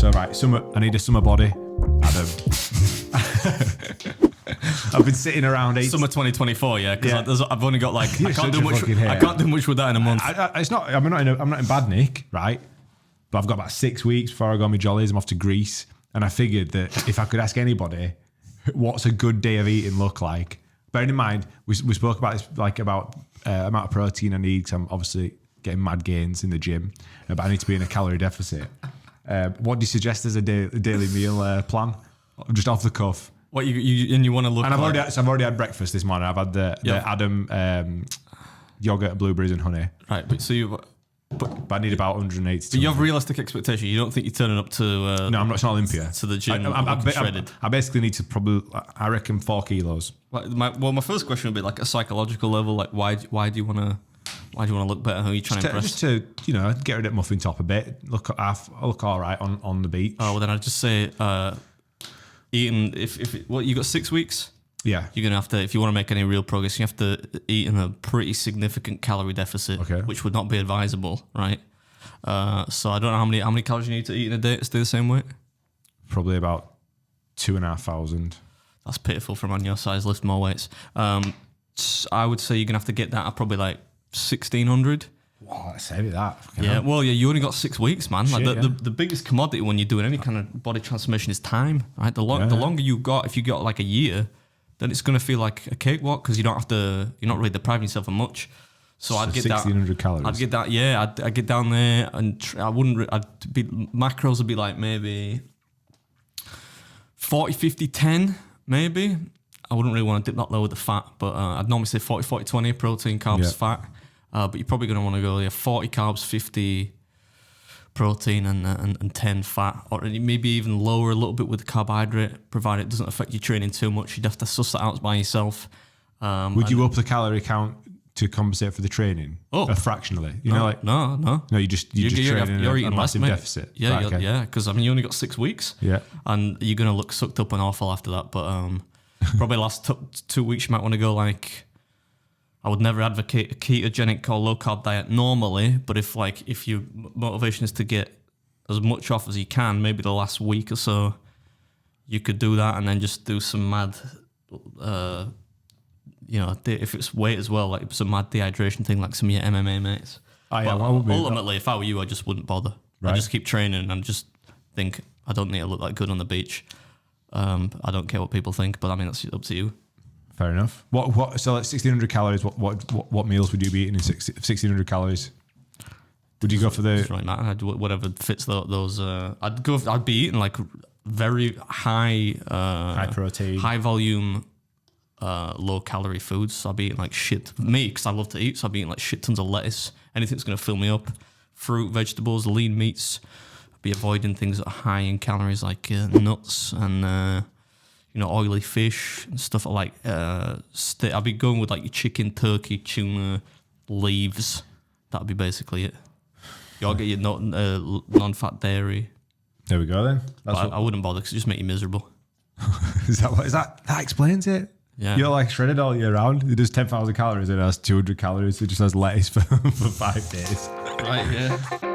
So right, I need a summer body. Adam. I've been sitting around Summer 2024, yeah, because I've only got like I can't do much with that in a month. I'm not in bad nick, right? But I've got about 6 weeks before I go on my jollies. I'm off to Greece, and I figured that if I could ask anybody, what's a good day of eating look like? Bearing in mind, we spoke about this, like about amount of protein I need, because I'm obviously getting mad gains in the gym, but I need to be in a calorie deficit. What do you suggest as a daily meal plan? Just off the cuff. What you want to look? And I've already had breakfast this morning. I've had the Adam yogurt, blueberries, and honey. Right, but I need about 180. But you have realistic expectations. You don't think you're turning up to? No, I'm not. It's not Olympia. To the gym, shredded. I basically need to probably, I reckon, 4 kilos. Like my first question would be like a psychological level. Like why do you want to look better? Who are you trying to impress? Just to get rid of muffin top a bit. Look all right on the beach. Oh well, then I'd just say eating. If you got 6 weeks. Yeah, you're gonna have to, if you want to make any real progress, you have to eat in a pretty significant calorie deficit, which would not be advisable, right? So I don't know how many calories you need to eat in a day to stay the same weight. Probably about 2,500. That's pitiful for a man your size. Lift more weights. I would say you're gonna have to get that at probably like 1,600. Wow, let's say that. Yeah, well, yeah, you only got 6 weeks, man. Shit, like the biggest commodity when you're doing any kind of body transformation is time, right? The longer you got, if you got like a year, then it's going to feel like a cakewalk because you're not really depriving yourself of much. So I'd get 1,600 calories. I'd get that, yeah. I'd get down there and macros would be like maybe 40, 50, 10, maybe. I wouldn't really want to dip that low with the fat, but I'd normally say 40, 40, 20, protein, carbs, fat. But you're probably going to want to go 40 carbs, 50 protein and 10 fat, or maybe even lower a little bit with the carbohydrate, provided it doesn't affect your training too much. You'd have to suss that out by yourself. Would you up the calorie count to compensate for the training? Fractionally? No. No, you're training you're a massive deficit. Yeah, because you only got 6 weeks. Yeah. And you're going to look sucked up and awful after that. But probably last 2 weeks you might want to go like, I would never advocate a ketogenic or low carb diet normally, but if your motivation is to get as much off as you can, maybe the last week or so, you could do that and then just do some mad, if it's weight as well, like some mad dehydration thing, like some of your MMA mates. Ultimately, if I were you, I just wouldn't bother. Right. I just keep training and just think I don't need to look that good on the beach. I don't care what people think, but I mean that's up to you. Fair enough. So like 1,600 calories. What meals would you be eating in 1,600 calories? Would you go for the? It's really matter. Whatever fits those. I'd be eating like very high protein, high volume, low calorie foods. So I'd be eating like shit. Me, because I love to eat. So I'd be eating like shit tons of lettuce. Anything that's going to fill me up. Fruit, vegetables, lean meats. I'd be avoiding things that are high in calories like nuts and. Oily fish and stuff like I'll be going with like your chicken, turkey, tuna, leaves. That'd be basically it. You'll get your non-fat dairy. There we go then. I wouldn't bother because it just make you miserable. That explains it? Yeah. You're like shredded all year round. It does 10,000 calories and it has 200 calories. It just has lettuce for 5 days. Right, yeah.